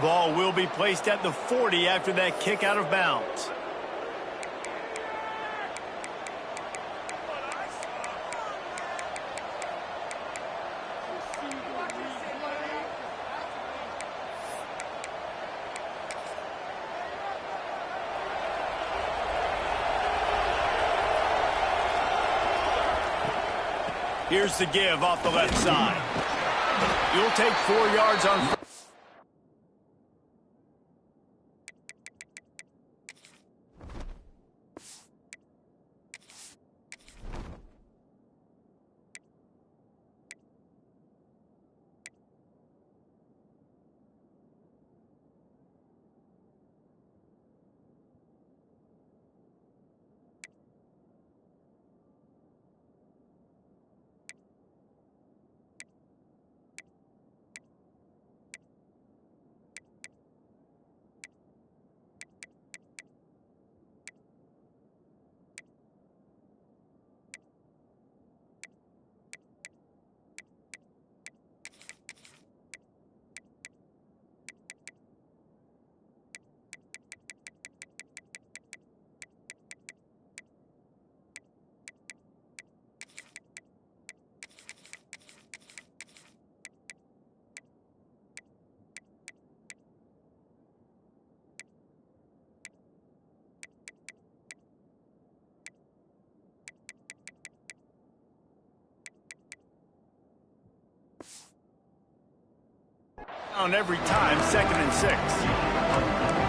Ball will be placed at the 40 after that kick out of bounds. Here's the give off the left side. You'll take 4 yards on... On every time, 2nd and 6.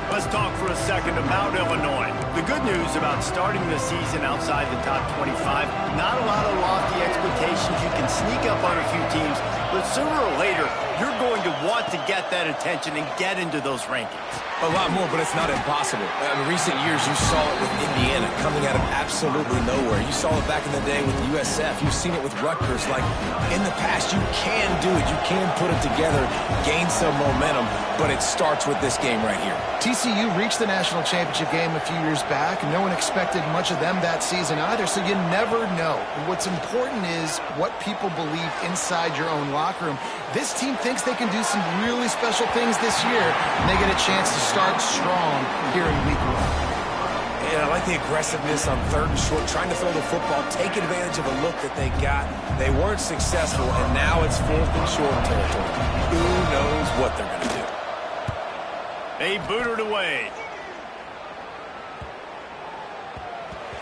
Let's talk for a second about Illinois. The good news about starting the season outside the top 25, not a lot of lofty expectations. You can sneak up on a few teams, but sooner or later, you're going to want to get that attention and get into those rankings. A lot more, but it's not impossible. In recent years, you saw it with Indiana coming out of absolutely nowhere. You saw it back in the day with USF. You've seen it with Rutgers. Like, in the past, you can do it. You can put it together, gain some momentum, but it starts with this game right here. TCU reached the national championship game a few years back, and no one expected much of them that season either, so you never know. What's important is what people believe inside your own locker room. This team thinks they can do some really special things this year, and they get a chance to start strong here in week 1. And I like the aggressiveness on 3rd and short, trying to throw the football, take advantage of a look that they got. They weren't successful, and now it's 4th and short territory. Who knows what they're going to do? They booted away.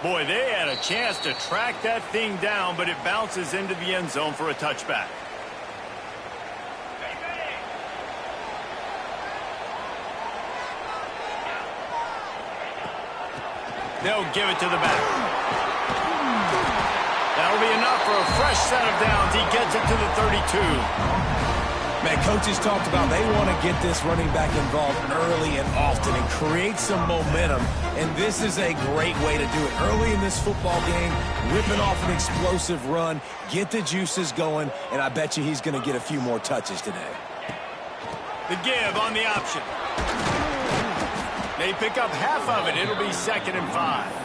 Boy, they had a chance to track that thing down, but it bounces into the end zone for a touchback. They'll give it to the back. That'll be enough for a fresh set of downs. He gets it to the 32. Man, coaches talked about they want to get this running back involved early and often and create some momentum, and this is a great way to do it. Early in this football game, ripping off an explosive run, get the juices going, and I bet you he's going to get a few more touches today. The give on the option. They pick up half of it. It'll be 2nd and 5.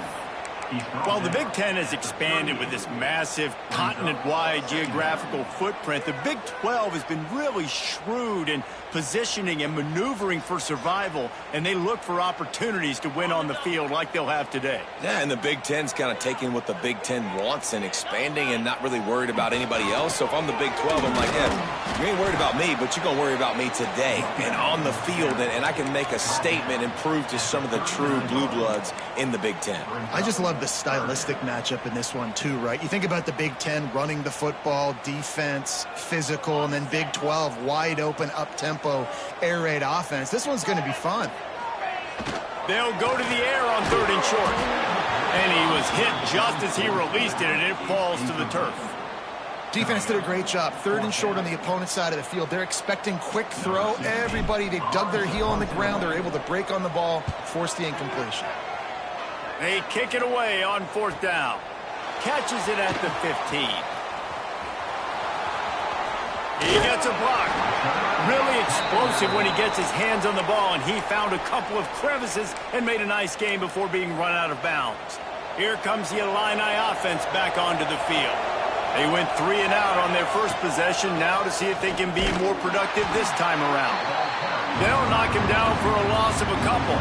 Well, the Big Ten has expanded with this massive continent-wide geographical footprint. The Big 12 has been really shrewd in positioning and maneuvering for survival, and they look for opportunities to win on the field like they'll have today. Yeah, and the Big Ten's kind of taking what the Big Ten wants and expanding and not really worried about anybody else. So if I'm the Big 12, I'm like, yeah, you ain't worried about me, but you're going to worry about me today and on the field, and I can make a statement and prove to some of the true blue bloods in the Big Ten. I just love the stylistic matchup in this one too, right? You think about the Big Ten running the football, defense, physical, and then Big 12 wide open, up-tempo, air raid offense. This one's going to be fun. They'll go to the air on 3rd and short. And he was hit just as he released it, and it falls to the turf. Defense did a great job. 3rd and short on the opponent's side of the field. They're expecting quick throw. Everybody, they dug their heel on the ground. They're able to break on the ball, force the incompletion. They kick it away on 4th down. Catches it at the 15. He gets a block. Really explosive when he gets his hands on the ball, and he found a couple of crevices and made a nice game before being run out of bounds. Here comes the Illini offense back onto the field. They went 3 and out on their first possession, now to see if they can be more productive this time around. They'll knock him down for a loss of a couple.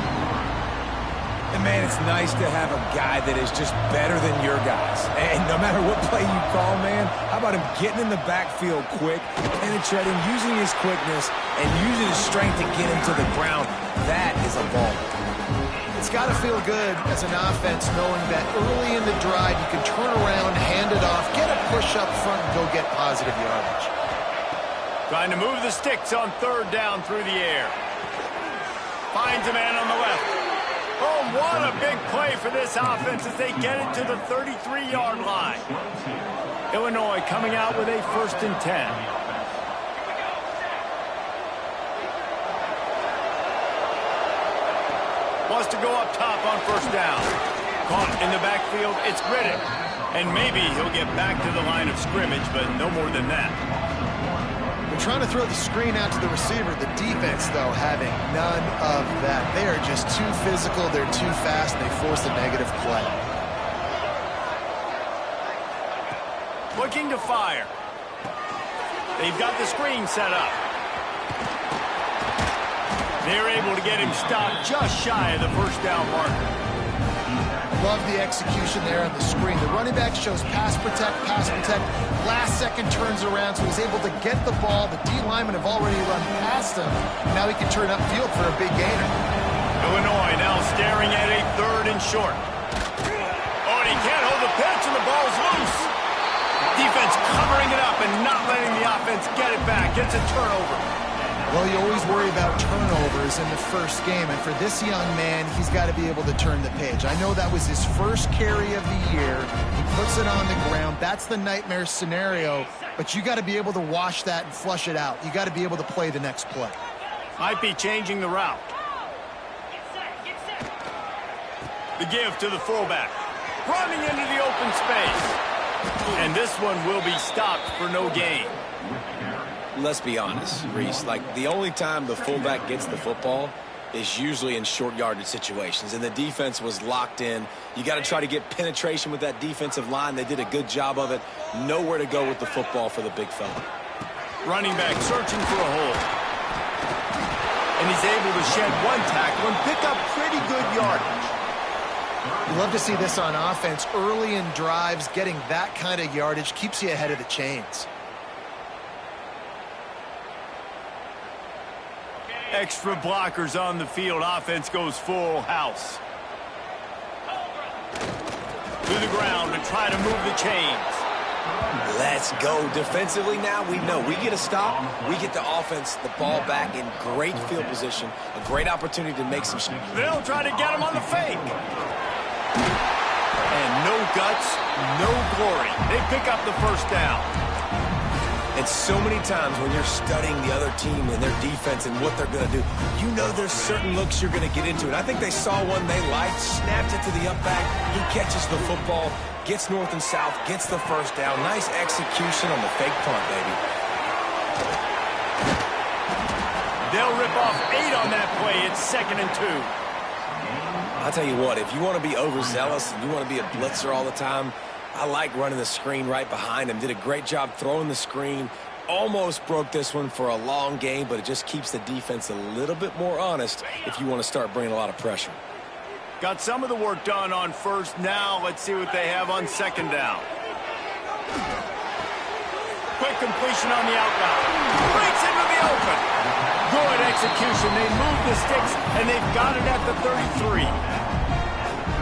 And, man, it's nice to have a guy that is just better than your guys. And no matter what play you call, man, how about him getting in the backfield quick, penetrating, using his quickness, and using his strength to get him to the ground. That is a ball. It's got to feel good as an offense knowing that early in the drive you can turn around, hand it off, get a push up front, and go get positive yardage. Trying to move the sticks on 3rd down through the air. Finds a man on the left. Oh, what a big play for this offense as they get it to the 33-yard line. Illinois coming out with a 1st and 10. Wants to go up top on 1st down. Caught in the backfield, it's Riddick. And maybe he'll get back to the line of scrimmage, but no more than that. They're trying to throw the screen out to the receiver. The defense, though, having none of that. They are just too physical, they're too fast, and they force a negative play. Looking to fire. They've got the screen set up. They're able to get him stopped just shy of the 1st down marker. Love the execution there on the screen. The running back shows pass protect, pass protect. Last second turns around, so he's able to get the ball. The D linemen have already run past him. Now he can turn upfield for a big gainer. Illinois now staring at a 3rd and short. Oh, and he can't hold the pitch, and the ball's loose. Defense covering it up and not letting the offense get it back. It's a turnover. Well, you always worry about turnovers in the first game, and for this young man, he's got to be able to turn the page. I know that was his first carry of the year. He puts it on the ground. That's the nightmare scenario, but you got to be able to wash that and flush it out. You got to be able to play the next play. Might be changing the route. The give to the fullback. Running into the open space. And this one will be stopped for no gain. Let's be honest, Reese. Like, the only time the fullback gets the football is usually in short yardage situations, and the defense was locked in. You got to try to get penetration with that defensive line. They did a good job of it. Nowhere to go with the football for the big fella. Running back searching for a hole. And he's able to shed one tackle and pick up pretty good yardage. You love to see this on offense. Early in drives, getting that kind of yardage keeps you ahead of the chains. Extra blockers on the field. Offense goes full house. To the ground to try to move the chains. Let's go. Defensively now, we know we get a stop. We get the offense, the ball back in great field position. A great opportunity to make some... They'll try to get him on the fake. And no guts, no glory. They pick up the 1st down. And so many times when you're studying the other team and their defense and what they're going to do, you know there's certain looks you're going to get into. And I think they saw one they liked, snapped it to the up back. He catches the football, gets north and south, gets the 1st down. Nice execution on the fake punt, baby. They'll rip off 8 on that play. It's 2nd and 2. I'll tell you what, if you want to be overzealous and you want to be a blitzer all the time, I like running the screen right behind him. Did a great job throwing the screen. Almost broke this one for a long game, but it just keeps the defense a little bit more honest if you want to start bringing a lot of pressure. Got some of the work done on 1st. Now let's see what they have on 2nd down. Quick completion on the outbound. Breaks into the open. Good execution. They move the sticks, and they've got it at the 33.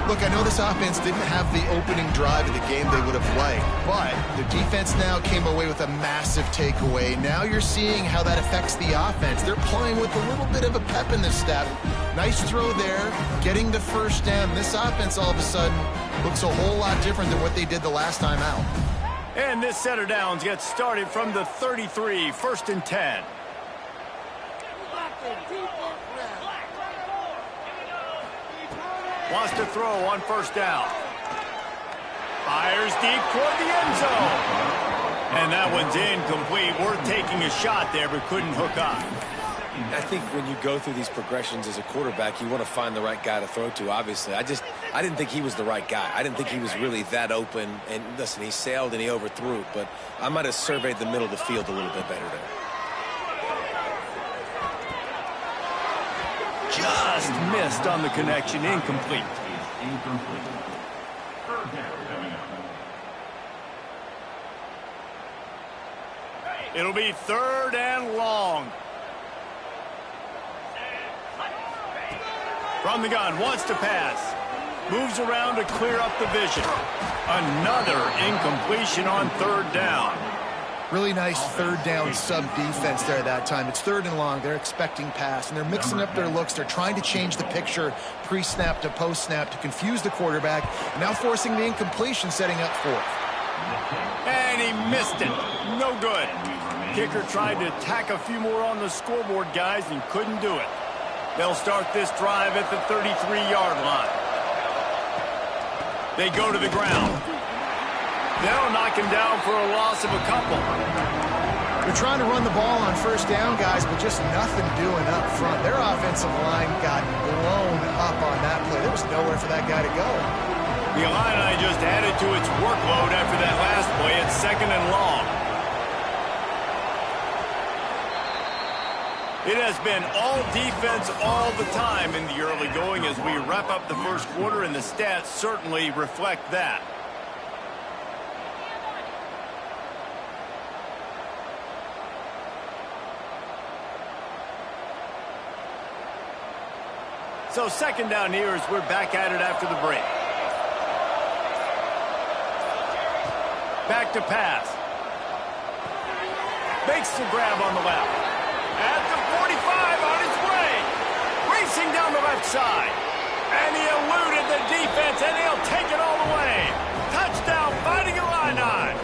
Look, I know this offense didn't have the opening drive of the game they would have liked, but their defense now came away with a massive takeaway. Now you're seeing how that affects the offense. They're playing with a little bit of a pep in their step. Nice throw there, getting the 1st down. This offense all of a sudden looks a whole lot different than what they did the last time out. And this set of downs gets started from the 33, 1st and 10. Wants to throw on 1st down. Fires deep toward the end zone. And that one's incomplete. Worth taking a shot there, but couldn't hook up. I think when you go through these progressions as a quarterback, you want to find the right guy to throw to, obviously. I just I didn't think he was the right guy. I didn't think he was really that open. And listen, he sailed and he overthrew it, but I might have surveyed the middle of the field a little bit better there. Just missed on the connection, incomplete. It'll be 3rd and long. From the gun, wants to pass. Moves around to clear up the vision. Another incompletion on 3rd down. Really nice 3rd down sub-defense there that time. It's 3rd and long. They're expecting pass, and they're mixing up their looks. They're trying to change the picture pre-snap to post-snap to confuse the quarterback, and now forcing the incompletion, setting up 4th. And he missed it. No good. Kicker tried to tack a few more on the scoreboard, guys, and couldn't do it. They'll start this drive at the 33-yard line. They go to the ground. They'll knock him down for a loss of a couple. They're trying to run the ball on 1st down, guys, but just nothing doing up front. Their offensive line got blown up on that play. There was nowhere for that guy to go. The Illini just added to its workload after that last play. It's 2nd and long. It has been all defense all the time in the early going as we wrap up the 1st quarter, and the stats certainly reflect that. So 2nd down here as we're back at it after the break. Back to pass. Makes the grab on the left. At the 45 on his way. Racing down the left side. And he eluded the defense, and he'll take it all the way. Touchdown, Fighting Illini.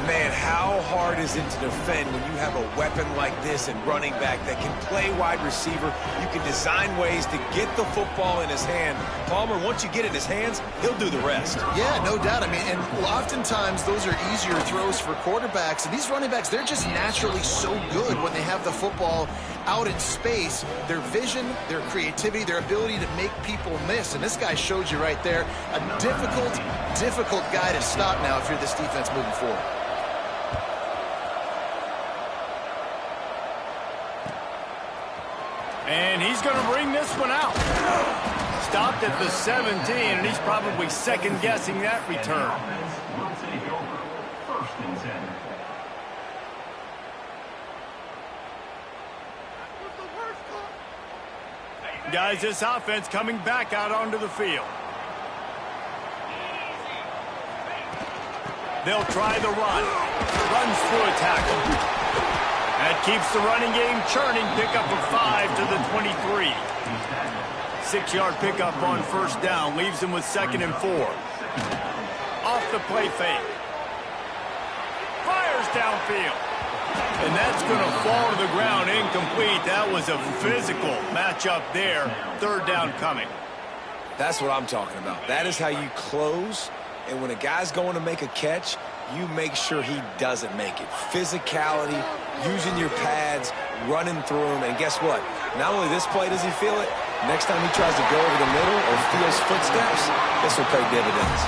Man, how hard is it to defend when you have a weapon like this and running back that can play wide receiver? You can design ways to get the football in his hand. Palmer, once you get it in his hands, he'll do the rest. Yeah, no doubt. I mean, and oftentimes those are easier throws for quarterbacks. And these running backs, they're just naturally so good when they have the football out in space. Their vision, their creativity, their ability to make people miss. And this guy showed you right there, a difficult guy to stop now if you're this defense moving forward. And he's going to bring this one out. Stopped at the 17, and he's probably second-guessing that return. Guys, this offense coming back out onto the field. They'll try the run. Runs through a tackle. That keeps the running game churning. Pickup of 5 to the 23. 6-yard pickup on 1st down. Leaves him with 2nd and 4. Off the play fake. Fires downfield. And that's going to fall to the ground incomplete. That was a physical matchup there. 3rd down coming. That's what I'm talking about. That is how you close. And when a guy's going to make a catch, you make sure he doesn't make it. Physicality, using your pads, running through him. And guess what? Not only this play does he feel it, next time he tries to go over the middle or feels footsteps, this will pay dividends.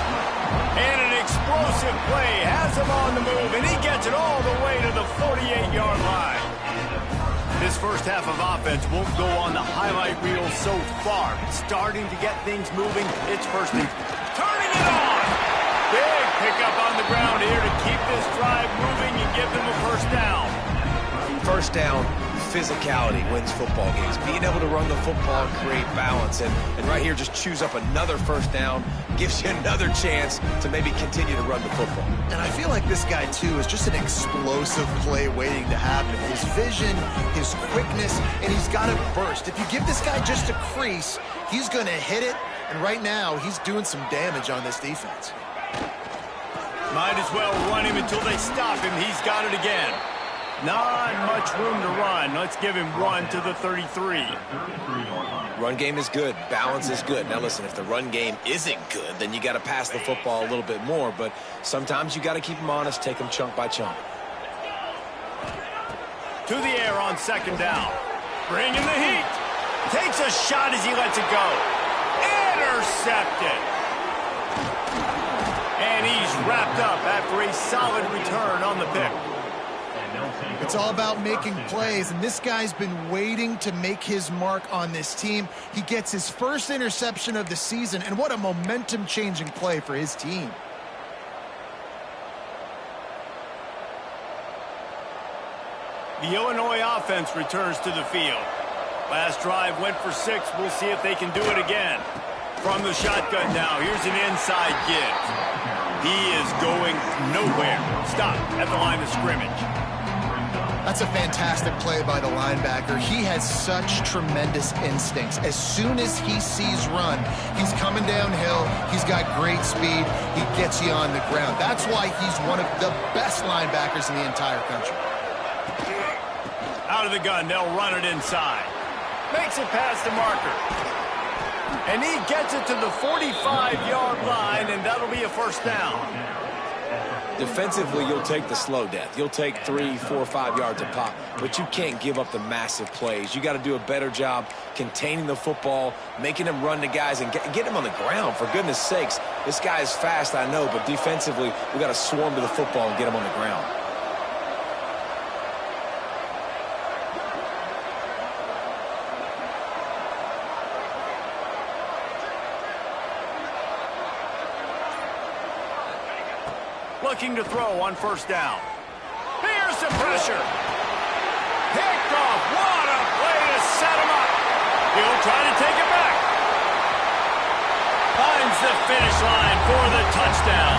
And an explosive play has him on the move, and he gets it all the way to the 48-yard line. This first half of offense won't go on the highlight reel so far. Starting to get things moving. It's 1st and turning it on. Big pickup on the ground here to keep this drive moving and give them a 1st down. 1st down, physicality wins football games. Being able to run the football and create balance. And right here, just choose up another 1st down. Gives you another chance to maybe continue to run the football. And I feel like this guy, too, is just an explosive play waiting to happen. His vision, his quickness, and he's got to burst. If you give this guy just a crease, he's going to hit it. And right now, he's doing some damage on this defense. Might as well run him until they stop him. He's got it again. Not much room to run. Let's give him 1 to the 33. Run game is good. Balance is good. Now, listen, if the run game isn't good, then you got to pass the football a little bit more. But sometimes you got to keep them honest, take them chunk by chunk. To the air on 2nd down. Bringing the heat. Takes a shot as he lets it go. intercepted. And he's wrapped up after a solid return on the pick. It's all about making plays, and this guy's been waiting to make his mark on this team. He gets his first interception of the season, and what a momentum-changing play for his team. The Illinois offense returns to the field. Last drive went for 6. We'll see if they can do it again. From the shotgun now, here's an inside give. He is going nowhere. Stop at the line of scrimmage. That's a fantastic play by the linebacker. He has such tremendous instincts. As soon as he sees run, he's coming downhill. He's got great speed. He gets you on the ground. That's why he's one of the best linebackers in the entire country. Out of the gun, they'll run it inside. Makes it past the marker. And he gets it to the 45-yard line, and that'll be a first down. Defensively, you'll take the slow death. You'll take 3, 4, 5 yards a pop, but you can't give up the massive plays. You got to do a better job containing the football, making them run to guys, and get them on the ground. For goodness sakes, this guy is fast, I know, but defensively, we got to swarm to the football and get him on the ground. Looking to throw on first down. Here's some pressure. Picked off. What a play to set him up. He'll try to take it back. Finds the finish line for the touchdown.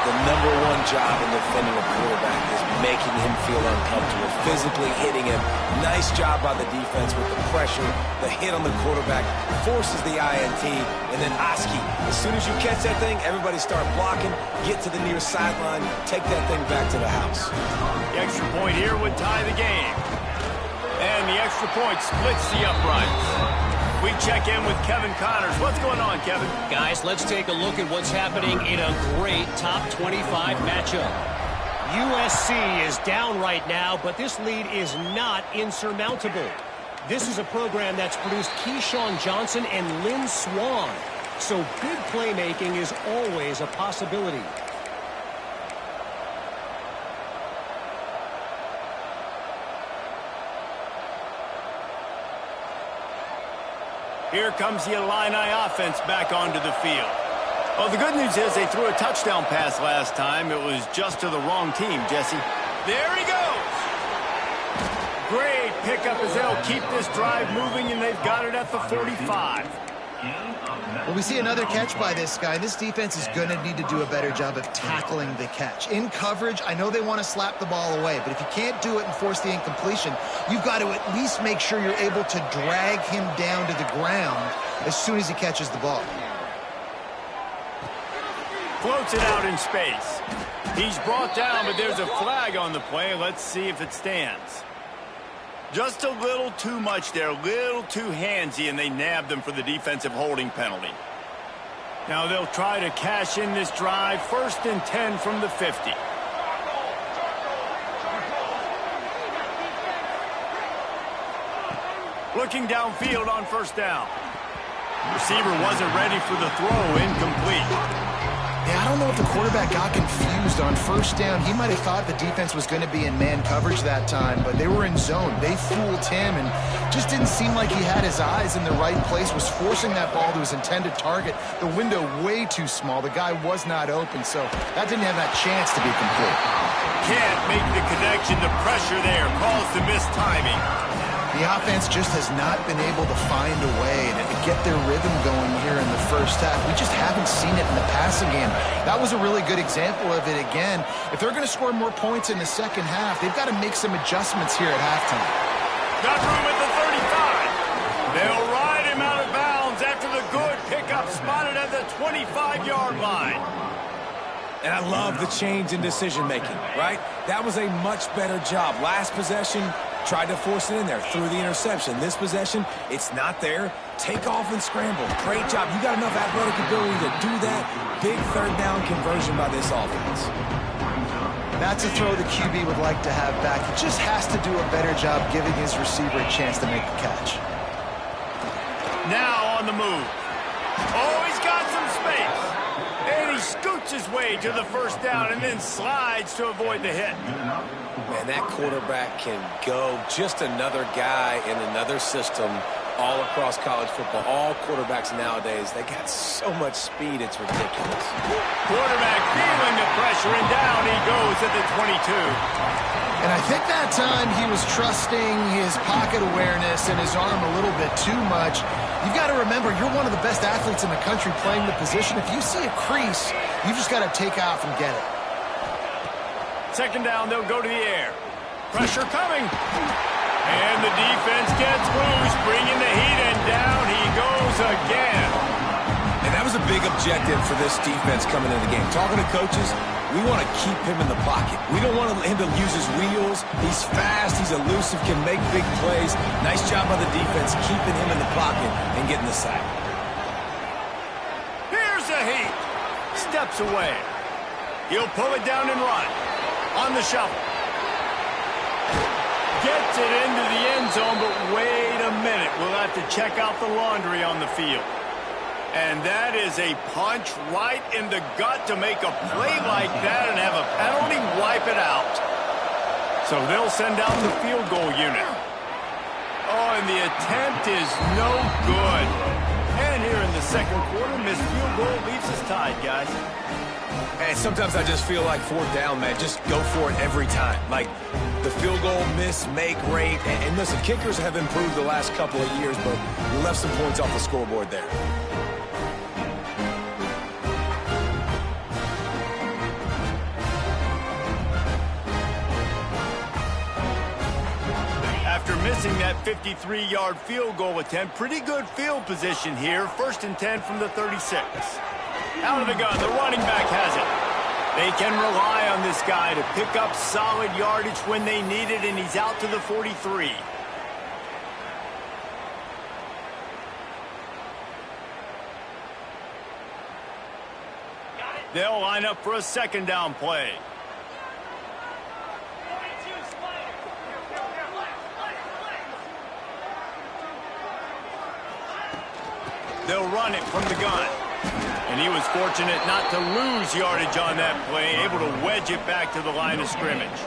The #1 job in defending a quarterback is making him feel uncomfortable, physically hitting him. Nice job by the defense with the pressure. The hit on the quarterback forces the INT, and then Oski. As soon as you catch that thing, everybody start blocking, get to the near sideline, take that thing back to the house. The extra point here would tie the game. And the extra point splits the uprights. We check in with Kevin Connors. What's going on, Kevin? Guys, let's take a look at what's happening in a great top 25 matchup. USC is down right now, but this lead is not insurmountable. This is a program that's produced Keyshawn Johnson and Lynn Swann, so big playmaking is always a possibility. Here comes the Illini offense back onto the field. Well, the good news is they threw a touchdown pass last time. It was just to the wrong team, Jesse. There he goes. Great pickup as they'll keep this drive moving, and they've got it at the 45. Well, we see another catch by this guy. This defense is going to need to do a better job of tackling the catch. In coverage, I know they want to slap the ball away, but if you can't do it and force the incompletion, you've got to at least make sure you're able to drag him down to the ground as soon as he catches the ball. Floats it out in space. He's brought down, but there's a flag on the play. Let's see if it stands. Just a little too much there, a little too handsy, and they nabbed them for the defensive holding penalty. Now they'll try to cash in this drive. 1st and 10 from the 50. Looking downfield on first down. Receiver wasn't ready for the throw, incomplete. Yeah, I don't know if the quarterback got confused on first down. He might have thought the defense was going to be in man coverage that time, but they were in zone. They fooled him and just didn't seem like he had his eyes in the right place, was forcing that ball to his intended target. The window way too small. The guy was not open, so that didn't have that chance to be complete. Can't make the connection. The pressure there caused the missed timing. The offense just has not been able to find a way to get their rhythm going here in the first half. We just haven't seen it in the passing game. That was a really good example of it again. If they're going to score more points in the second half, they've got to make some adjustments here at halftime. Got room at the 35. They'll ride him out of bounds after the good pickup spotted at the 25-yard line. And I love the change in decision-making, right? That was a much better job. Last possession, tried to force it in there, threw the interception. This possession, it's not there. Take off and scramble. Great job. You got enough athletic ability to do that. Big third down conversion by this offense. That's a throw the QB would like to have back. He just has to do a better job giving his receiver a chance to make the catch. Now on the move. Oh, he's got some space. And he scoots his way to the first down and then slides to avoid the hit. And that quarterback can go. Just another guy in another system all across college football. All quarterbacks nowadays, they got so much speed, it's ridiculous. Quarterback feeling the pressure, and down he goes at the 22. And I think that time he was trusting his pocket awareness and his arm a little bit too much. You've got to remember, you're one of the best athletes in the country playing the position. If you see a crease, you've just got to take off and get it. Second down, they'll go to the air. Pressure coming. And the defense gets loose, bringing the heat, and down he goes again. And that was a big objective for this defense coming into the game. Talking to coaches, we want to keep him in the pocket. We don't want him to use his wheels. He's fast, he's elusive, can make big plays. Nice job by the defense keeping him in the pocket and getting the sack. Here's the heat. Steps away. He'll pull it down and run. On the shuffle. Gets it into the end zone, but wait a minute. We'll have to check out the laundry on the field. And that is a punch right in the gut to make a play like that and have a penalty wipe it out. So they'll send out the field goal unit. Oh, and the attempt is no good. And here in the second quarter, missed field goal leaves us tied, guys. And sometimes I just feel like fourth down, man, just go for it every time. Like the field goal miss, make rate. And listen, kickers have improved the last couple of years, but we left some points off the scoreboard there. After missing that 53-yard field goal attempt, pretty good field position here. 1st and 10 from the 36. Out of the gun, the running back has it. They can rely on this guy to pick up solid yardage when they need it, and he's out to the 43. They'll line up for a second down play. They'll run it from the gun. And he was fortunate not to lose yardage on that play, able to wedge it back to the line of scrimmage.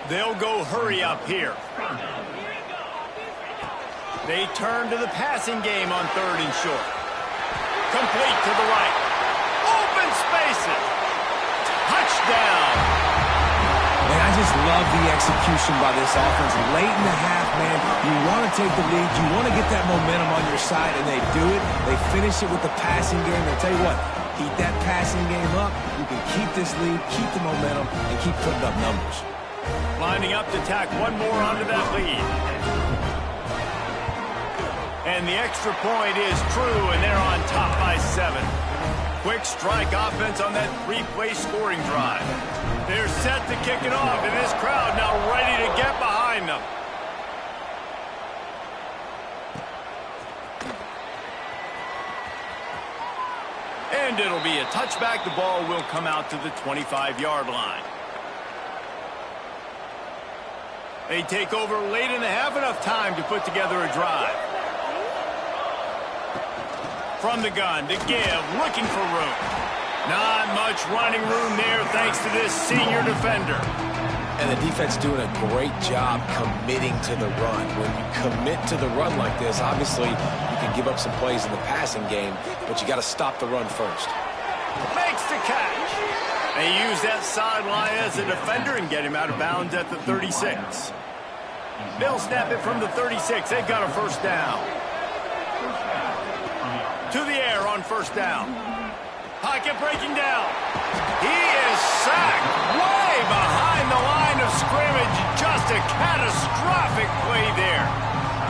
They'll go hurry up here. They turn to the passing game on 3rd and short. Complete to the right. Open spaces. Touchdown. Man, I just love the execution by this offense. Late in the half, man, you want to take the lead. You want to get that momentum on your side, and they do it. They finish it with the passing game. I'll tell you what, keep that passing game up. You can keep this lead, keep the momentum, and keep putting up numbers. Lining up to tack one more onto that lead. And the extra point is true, and they're on top by 7. Quick strike offense on that 3-play scoring drive. They're set to kick it off, and this crowd now ready to get behind them. And it'll be a touchback. The ball will come out to the 25-yard line. They take over late in the half, enough time to put together a drive. From the gun, to give, looking for room. Not much running room there thanks to this senior defender. And the defense doing a great job committing to the run. When you commit to the run like this, obviously you can give up some plays in the passing game, but you got to stop the run first. Makes the catch. They use that sideline as a defender and get him out of bounds at the 36. They'll snap it from the 36. They've got a first down. To the air on first down. Pocket breaking down. He is sacked way behind the line of scrimmage. Just a catastrophic play there.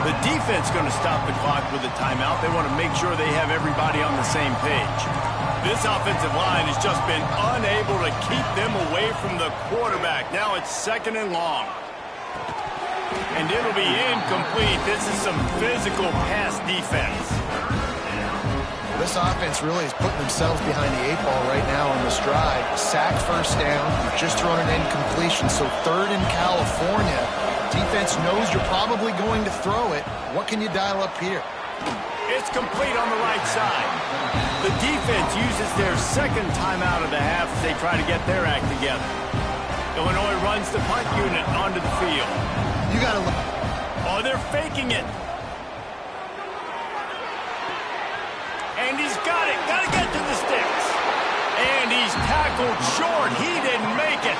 The defense going to stop the clock with a timeout. They want to make sure they have everybody on the same page. This offensive line has just been unable to keep them away from the quarterback. Now it's 2nd and long. And it'll be incomplete. This is some physical pass defense. This offense really is putting themselves behind the 8 ball right now on this drive. Sack first down. You've just thrown an incompletion. So 3rd in California. Defense knows you're probably going to throw it. What can you dial up here? It's complete on the right side. The defense uses their second timeout of the half as they try to get their act together. Illinois runs the punt unit onto the field. You got to look. Oh, they're faking it. And he's got it. Got to get to the sticks. And he's tackled short. He didn't make it.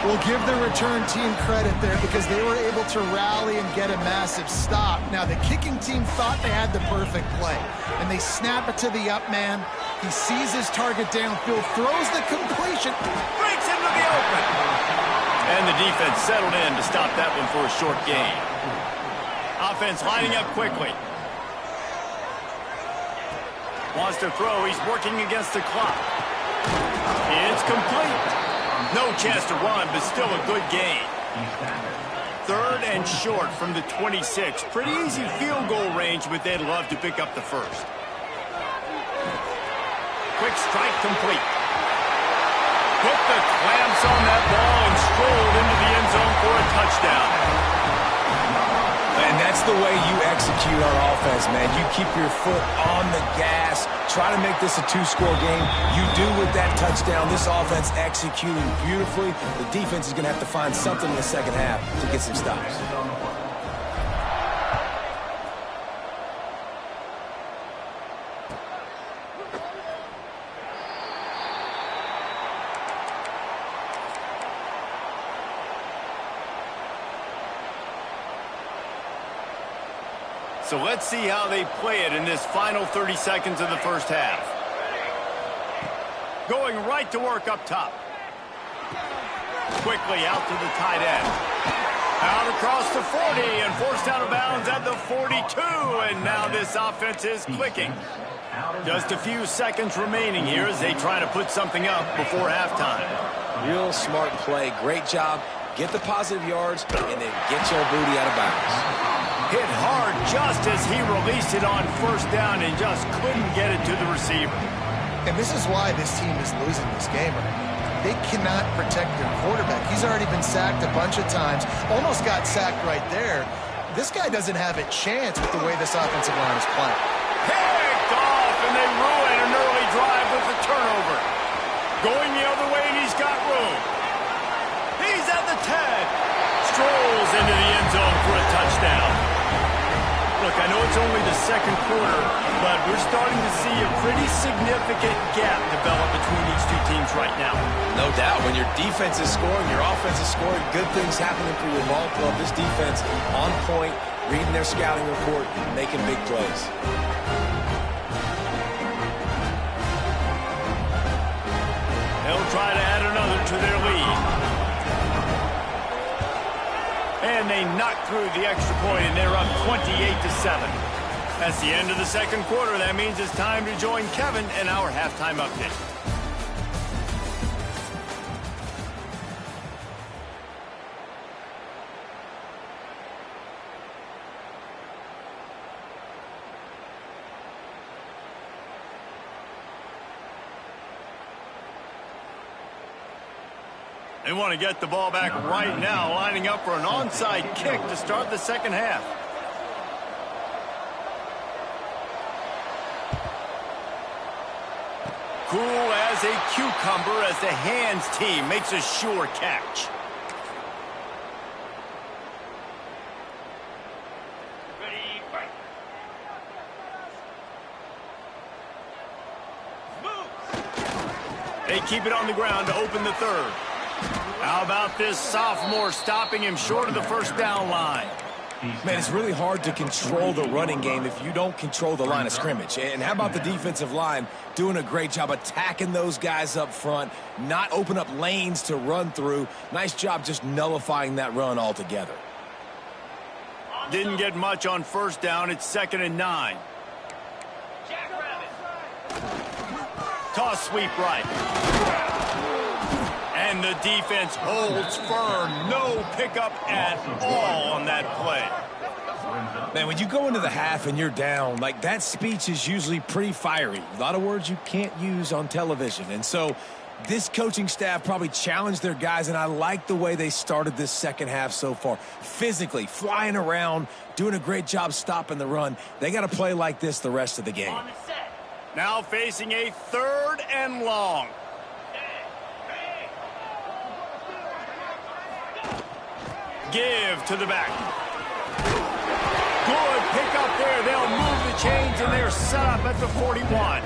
We'll give the return team credit there because they were able to rally and get a massive stop. Now, the kicking team thought they had the perfect play, and they snap it to the up man. He sees his target downfield, throws the completion. Breaks into the open. And the defense settled in to stop that one for a short gain. Offense lining up quickly. Wants to throw. He's working against the clock. It's complete. No chance to run, but still a good gain. Third and short from the 26. Pretty easy field goal range, but they'd love to pick up the first. Quick strike complete. Put the clamps on that ball and strolled into the end zone for a touchdown. And that's the way you execute on offense, man. You keep your foot on the gas. Try to make this a two-score game. You do with that touchdown. This offense executing beautifully. The defense is going to have to find something in the second half to get some stops. So let's see how they play it in this final 30 seconds of the first half. Going right to work up top. Quickly out to the tight end. Out across the 40 and forced out of bounds at the 42. And now this offense is clicking. Just a few seconds remaining here as they try to put something up before halftime. Real smart play. Great job. Get the positive yards and then get your booty out of bounds. Hit hard just as he released it on first down and just couldn't get it to the receiver. And this is why this team is losing this game right now. They cannot protect their quarterback. He's already been sacked a bunch of times. Almost got sacked right there. This guy doesn't have a chance with the way this offensive line is playing. Picked off, and they ruin an early drive with the turnover. Going the other way, and he's got room. He's at the 10. Strolls into the end zone for a touchdown. Look, I know it's only the second quarter, but we're starting to see a pretty significant gap develop between these two teams right now. No doubt. When your defense is scoring, your offense is scoring, good things happening for your ball club. This defense on point, reading their scouting report, making big plays. They'll try to add another to their lead. And they knock through the extra point, and they're up 28-7. That's the end of the second quarter. That means it's time to join Kevin in our halftime update. They want to get the ball back right now, lining up for an onside kick to start the second half. Cool as a cucumber as the hands team makes a sure catch. Ready, fight. Move. They keep it on the ground to open the third. How about this sophomore stopping him short of the first down line? Man, it's really hard to control the running game if you don't control the line of scrimmage. And how about the defensive line doing a great job attacking those guys up front, not open up lanes to run through. Nice job just nullifying that run altogether. Didn't get much on first down. It's 2nd and 9. Toss sweep right. And the defense holds firm. No pickup at all on that play. Man, when you go into the half and you're down, like that speech is usually pretty fiery. A lot of words you can't use on television. And so This coaching staff probably challenged their guys, and I like the way they started this second half so far. Physically, flying around, doing a great job stopping the run. They got to play like this the rest of the game. Now facing a 3rd and long. Give to the back. Good pick up there. They'll move the chains, and they're set up at the 41.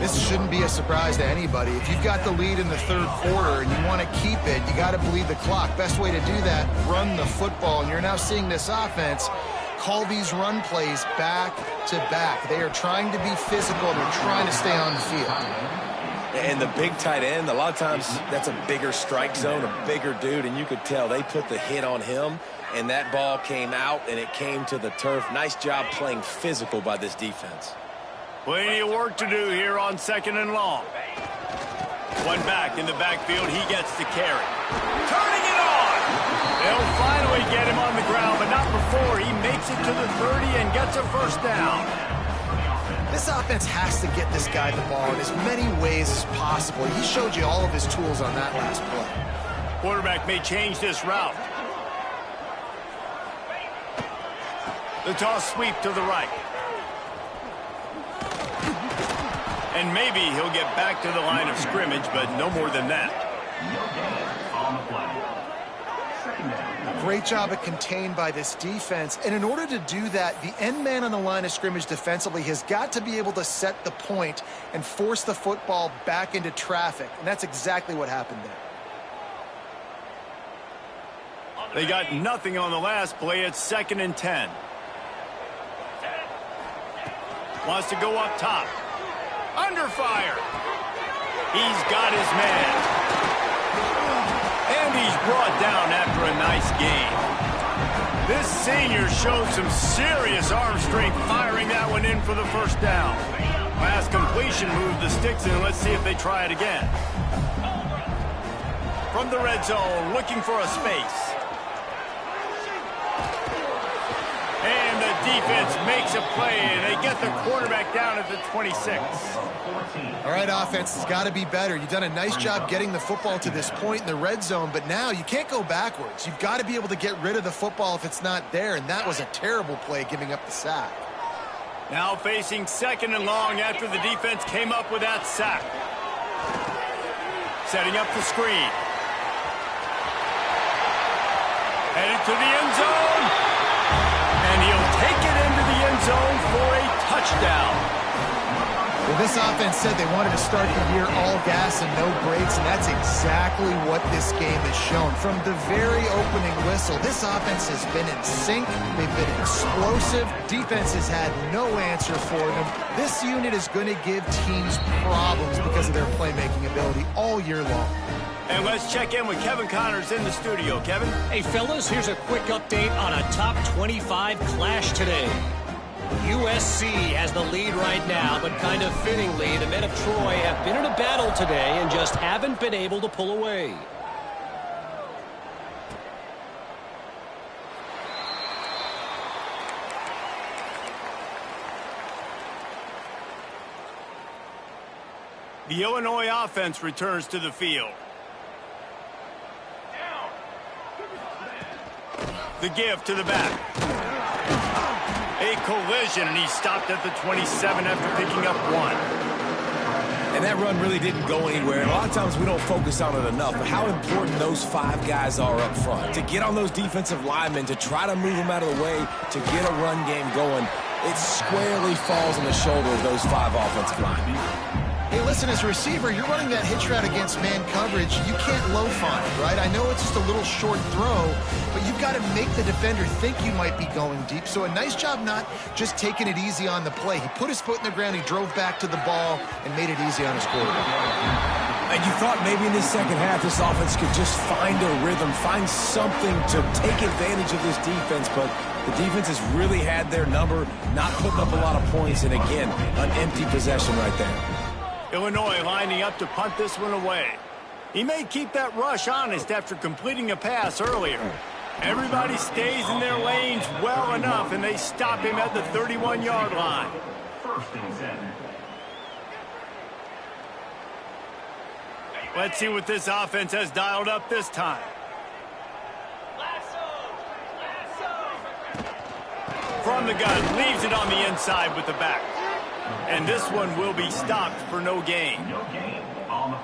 This shouldn't be a surprise to anybody. If you've got the lead in the 3rd quarter and you want to keep it, you got to bleed the clock. Best way to do that, run the football. And you're now seeing this offense call these run plays back to back. They are trying to be physical, and they're trying to stay on the field. And the big tight end, a lot of times that's a bigger strike zone, a bigger dude, and you could tell they put the hit on him, and that ball came out, and it came to the turf. Nice job playing physical by this defense. Plenty of work to do here on 2nd and long. One back in the backfield. He gets the carry. Turning it on. They'll finally get him on the ground, but not before he makes it to the 30 and gets a 1st down. This offense has to get this guy the ball in as many ways as possible. He showed you all of his tools on that last play. Quarterback may change this route. The toss sweep to the right. And maybe he'll get back to the line of scrimmage, but no more than that. Great job at contained by this defense. And in order to do that, the end man on the line of scrimmage defensively has got to be able to set the point and force the football back into traffic. And that's exactly what happened there. They got nothing on the last play. It's 2nd and 10. Wants to go up top. Under fire. He's got his man. And he's brought down after a nice game. This senior showed some serious arm strength firing that one in for the 1st down. Last completion moved the sticks in. Let's see if they try it again. From the red zone, looking for a space. And the defense makes a play, and they get the quarterback down at the 26. All right, offense has got to be better. You've done a nice job getting the football to this point in the red zone, but now you can't go backwards. You've got to be able to get rid of the football if it's not there, and that was a terrible play giving up the sack. Now facing 2nd and long after the defense came up with that sack. Setting up the screen. Headed to the end zone. And he'll take it into the end zone for a touchdown. Well, this offense said they wanted to start the year all gas and no brakes, and that's exactly what this game has shown. From the very opening whistle, this offense has been in sync. They've been explosive. Defense has had no answer for them. This unit is going to give teams problems because of their playmaking ability all year long. And let's check in with Kevin Connors in the studio. Kevin? Hey, fellas, here's a quick update on a top 25 clash today. USC has the lead right now, but kind of fittingly, the men of Troy have been in a battle today and just haven't been able to pull away. The Illinois offense returns to the field. The give to the back. A collision, and he stopped at the 27 after picking up 1. And that run really didn't go anywhere. And a lot of times we don't focus on it enough, but how important those 5 guys are up front. To get on those defensive linemen, to try to move them out of the way, to get a run game going, it squarely falls on the shoulder of those 5 offensive linemen. Hey, listen, as a receiver, you're running that hitch route against man coverage. You can't loaf on it, right? I know it's just a little short throw, but you've got to make the defender think you might be going deep. So a nice job not just taking it easy on the play. He put his foot in the ground, he drove back to the ball, and made it easy on his quarterback. And you thought maybe in this second half this offense could just find a rhythm, find something to take advantage of this defense, but the defense has really had their number, not putting up a lot of points, and again, an empty possession right there. Illinois lining up to punt this one away. He may keep that rush honest after completing a pass earlier. Everybody stays in their lanes well enough, and they stop him at the 31-yard line. 1st and 10. Let's see what this offense has dialed up this time. From the gun, leaves it on the inside with the back. And this one will be stopped for no gain.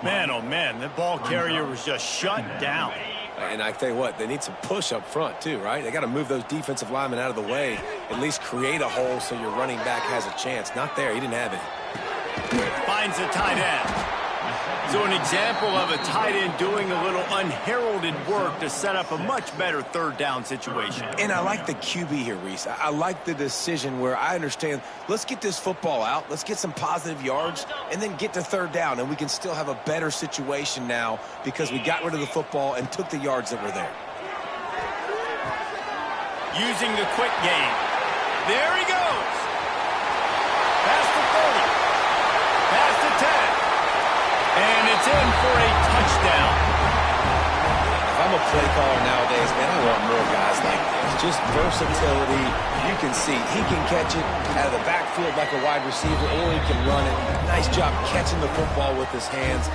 Man, oh man, the ball carrier was just shut down. And I tell you what, they need some push up front too, right? They got to move those defensive linemen out of the way, at least create a hole so your running back has a chance. Not there, he didn't have it. Finds the tight end. So an example of a tight end doing a little unheralded work to set up a much better third down situation. And I like the QB here, Reese. I like the decision where I understand, let's get this football out, let's get some positive yards, and then get to third down, and we can still have a better situation now because we got rid of the football and took the yards that were there. Using the quick game. There he goes. Past the 30. Past the 10. And it's in for a touchdown. If I'm a play caller nowadays, man, I want more guys like this. Just versatility. You can see he can catch it out of the backfield like a wide receiver, or he can run it. Nice job catching the football with his hands,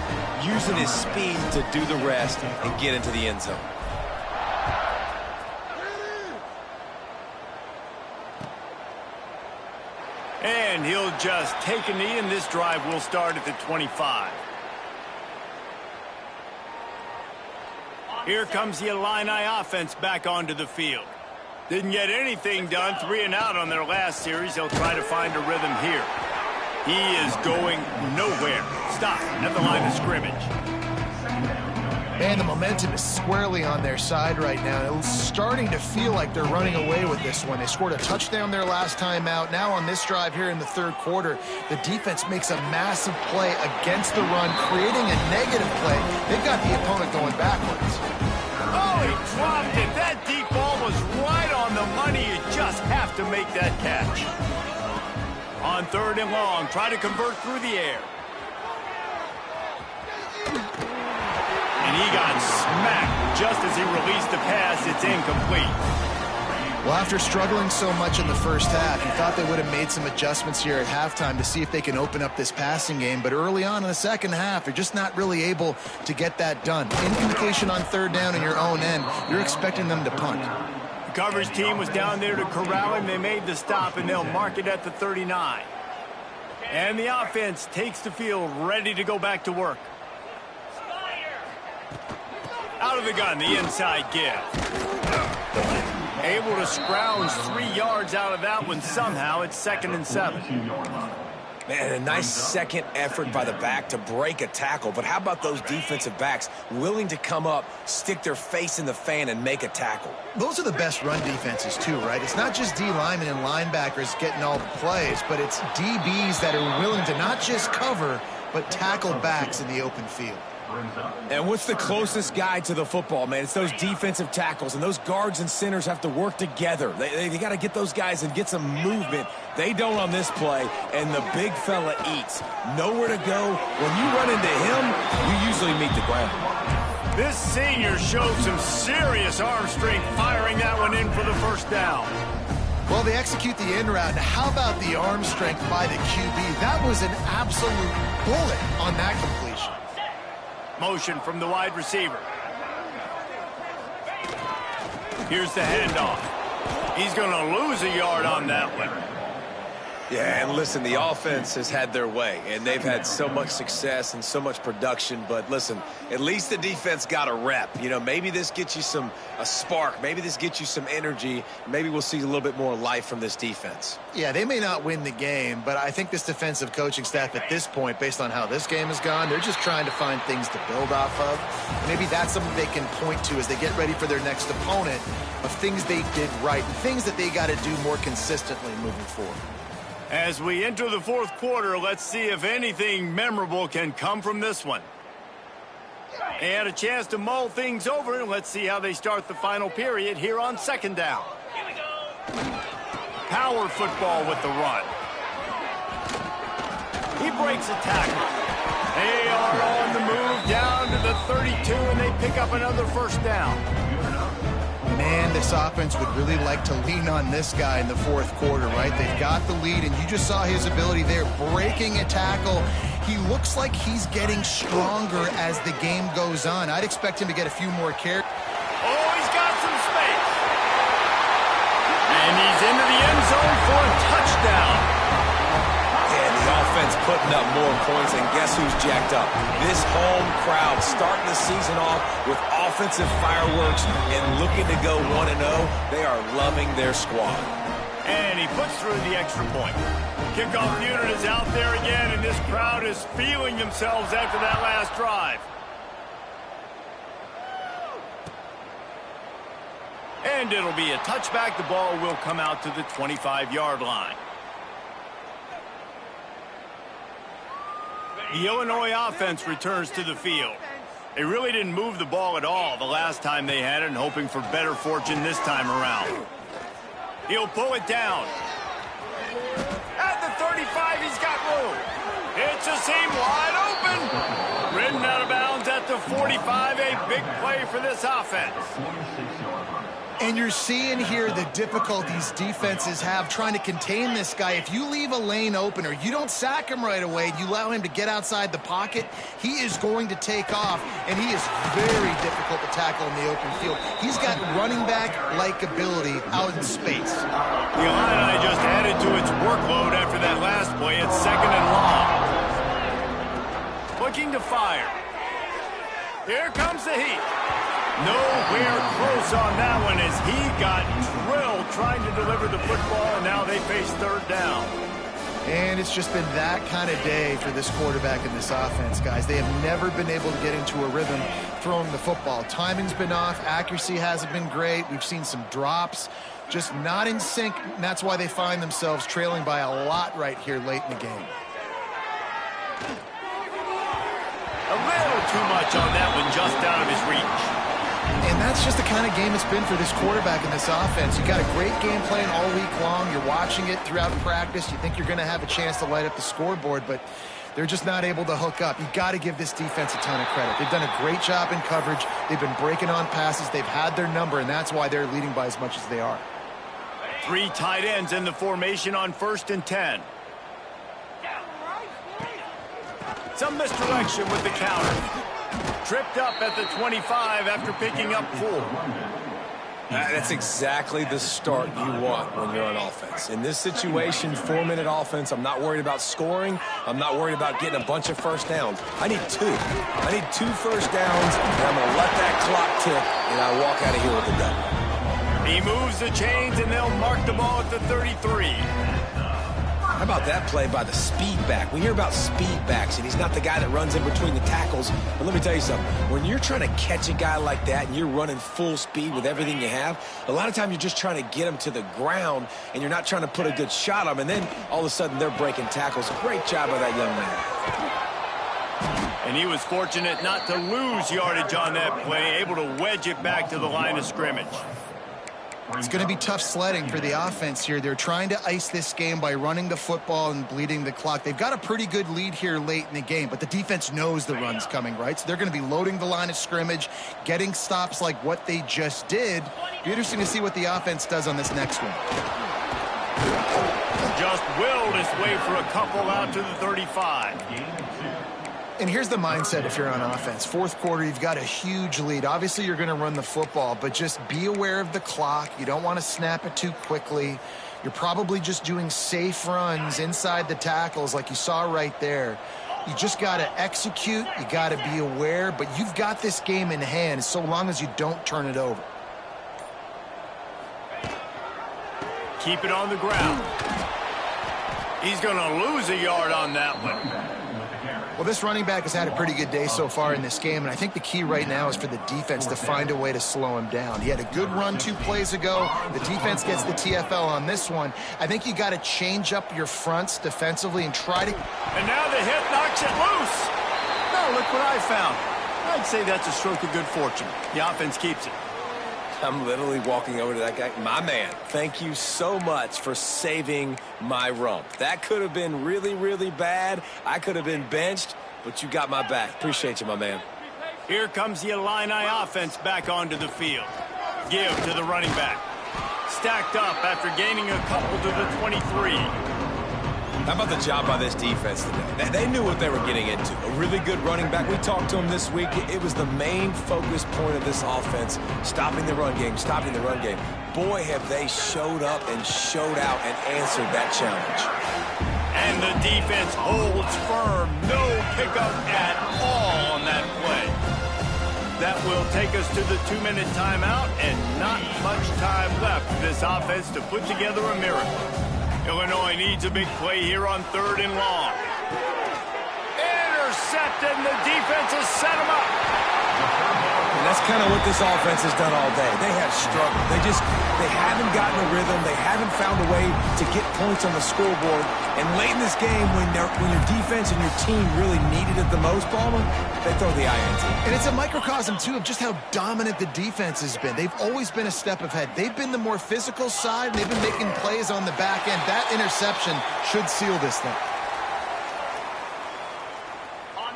using his speed to do the rest and get into the end zone. And he'll just take a knee, and this drive will start at the 25. Here comes the Illini offense back onto the field. Didn't get anything done, 3 and out on their last series. They'll try to find a rhythm here. He is going nowhere. Stop at the line of scrimmage. Man, the momentum is squarely on their side right now. It's starting to feel like they're running away with this one. They scored a touchdown their last time out. Now on this drive here in the third quarter, the defense makes a massive play against the run, creating a negative play. They've got the opponent going backwards. Oh, he dropped it. That deep ball was right on the money. You just have to make that catch. On third and long, try to convert through the air. And he got smacked just as he released the pass. It's incomplete. Well, after struggling so much in the first half, you thought they would have made some adjustments here at halftime to see if they can open up this passing game. But early on in the second half, they're just not really able to get that done. Incompletion on third down in your own end, you're expecting them to punt. The coverage team was down there to corral him. They made the stop, and they'll mark it at the 39. And the offense takes the field, ready to go back to work. Out of the gun, the inside give. Able to scrounge 3 yards out of that one somehow. It's 2nd and 7. Man, a nice second effort by the back to break a tackle. But how about those defensive backs willing to come up, stick their face in the fan, and make a tackle? Those are the best run defenses too, right? It's not just D linemen and linebackers getting all the plays, but it's DBs that are willing to not just cover, but tackle backs in the open field. And what's the closest guy to the football, man? It's those defensive tackles, and those guards and centers have to work together. They got to get those guys and get some movement. They don't on this play, and the big fella eats. Nowhere to go. When you run into him, you usually meet the ground. This senior showed some serious arm strength firing that one in for the first down. Well, they execute the in route. Now, how about the arm strength by the QB? That was an absolute bullet on that completion. Motion from the wide receiver. Here's the handoff. He's going to lose a yard on that one. Yeah, and listen, the offense has had their way, and they've had so much success and so much production. But listen, at least the defense got a rep. You know, maybe this gets you a spark. Maybe this gets you some energy. Maybe we'll see a little bit more life from this defense. Yeah, they may not win the game, but I think this defensive coaching staff at this point, based on how this game has gone, they're just trying to find things to build off of. Maybe that's something they can point to as they get ready for their next opponent, of things they did right and things that they got to do more consistently moving forward. As we enter the fourth quarter, let's see if anything memorable can come from this one. They had a chance to mull things over, and let's see how they start the final period here on second down. Here we go. Power football with the run. He breaks a tackle. They are on the move down to the 32, and they pick up another first down. Man, this offense would really like to lean on this guy in the fourth quarter, right? They've got the lead, and you just saw his ability there, breaking a tackle he looks like he's getting stronger as the game goes on. I'd expect him to get a few more carries. Oh, he's got some space. And he's into the end zone for a touchdown. And the offense putting up more points, and guess who's jacked up? This home crowd starting the season off with offensive fireworks and looking to go 1-0. They are loving their squad. And he puts through the extra point. Kickoff unit is out there again, and this crowd is feeling themselves after that last drive. And it'll be a touchback. The ball will come out to the 25-yard line. The Illinois offense returns to the field. They really didn't move the ball at all the last time they had it, and hoping for better fortune this time around. He'll pull it down. At the 35, he's got room. It's a seam wide open. Ridden out of bounds at the 45. A big play for this offense. And you're seeing here the difficulties defenses have trying to contain this guy. If you leave a lane open or you don't sack him right away, you allow him to get outside the pocket, he is going to take off, and he is very difficult to tackle in the open field. He's got running back-like ability out in space. The Illini just added to its workload after that last play. It's 2nd and long. Looking to fire. Here comes the heat. Nowhere close on that one as he got drilled trying to deliver the football, and now they face 3rd down. And it's just been that kind of day for this quarterback and this offense, guys. They have never been able to get into a rhythm throwing the football. Timing's been off. Accuracy hasn't been great. We've seen some drops. Just not in sync, and that's why they find themselves trailing by a lot right here late in the game. A little too much on that one, just out of his reach. And that's just the kind of game it's been for this quarterback and this offense. You got a great game plan all week long. You're watching it throughout practice. You think you're going to have a chance to light up the scoreboard, but they're just not able to hook up. You got to give this defense a ton of credit. They've done a great job in coverage. They've been breaking on passes. They've had their number, and that's why they're leading by as much as they are. 3 tight ends in the formation on 1st and 10. Some misdirection with the counter. Tripped up at the 25 after picking up 4. That's exactly the start you want when you're on offense. In this situation, 4-minute offense, I'm not worried about scoring. I'm not worried about getting a bunch of first downs. I need 2. I need 2 first downs, and I'm going to let that clock tick, and I walk out of here with the W. He moves the chains, and they'll mark the ball at the 33. How about that play by the speed back? We hear about speed backs, and he's not the guy that runs in between the tackles. But let me tell you something. When you're trying to catch a guy like that and you're running full speed with everything you have, a lot of times you're just trying to get him to the ground, and you're not trying to put a good shot on him. And then all of a sudden they're breaking tackles. Great job by that young man. And he was fortunate not to lose yardage on that play, able to wedge it back to the line of scrimmage. It's going to be tough sledding for the offense here. They're trying to ice this game by running the football and bleeding the clock. They've got a pretty good lead here late in the game, but the defense knows the run's coming, right? So they're going to be loading the line of scrimmage, getting stops like what they just did. Be interesting to see what the offense does on this next one. Just willed his way for a couple out to the 35. And here's the mindset if you're on offense. 4th quarter, you've got a huge lead. Obviously, you're going to run the football, but just be aware of the clock. You don't want to snap it too quickly. You're probably just doing safe runs inside the tackles like you saw right there. You just got to execute. You got to be aware, but you've got this game in hand so long as you don't turn it over. Keep it on the ground. He's going to lose a yard on that one. Well, this running back has had a pretty good day so far in this game, and I think the key right now is for the defense to find a way to slow him down. He had a good run 2 plays ago. The defense gets the TFL on this one. I think you got to change up your fronts defensively and try to... And now the hit knocks it loose. Oh, look what I found. I'd say that's a stroke of good fortune. The offense keeps it. I'm literally walking over to that guy. My man, thank you so much for saving my rump. That could have been really, really bad. I could have been benched, but you got my back. Appreciate you, my man. Here comes the Illini offense back onto the field. Give to the running back. Stacked up after gaining a couple to the 23. How about the job by this defense today? They knew what they were getting into. A really good running back. We talked to him this week. It was the main focus point of this offense, stopping the run game, stopping the run game. Boy, have they showed up and showed out and answered that challenge. And the defense holds firm. No pickup at all on that play. That will take us to the 2-minute timeout, and not much time left for this offense to put together a miracle. Illinois needs a big play here on 3rd and long. Intercepted, and the defense has set him up. And that's kind of what this offense has done all day. They have struggled. They haven't gotten a rhythm. They haven't found a way to get points on the scoreboard. And late in this game, when your defense and your team really needed it the most, Ballman, they throw the INT. And it's a microcosm, too, of just how dominant the defense has been. They've always been a step ahead. They've been the more physical side, and they've been making plays on the back end. That interception should seal this thing.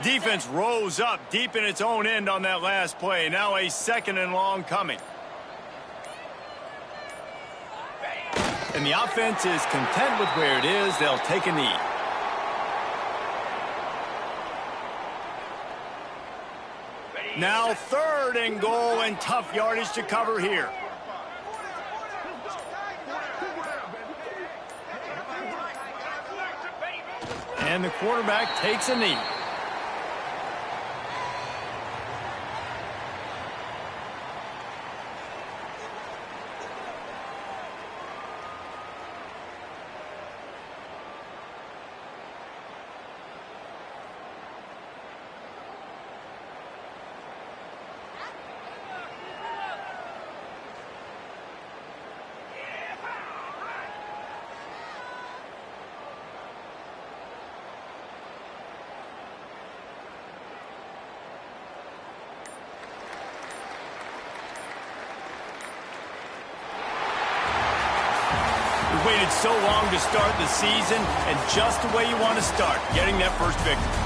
Defense rose up deep in its own end on that last play. Now a 2nd and long coming. And the offense is content with where it is. They'll take a knee. Now 3rd and goal, and tough yardage to cover here. And the quarterback takes a knee. Waited so long to start the season, and just the way you want to start, getting that first victory.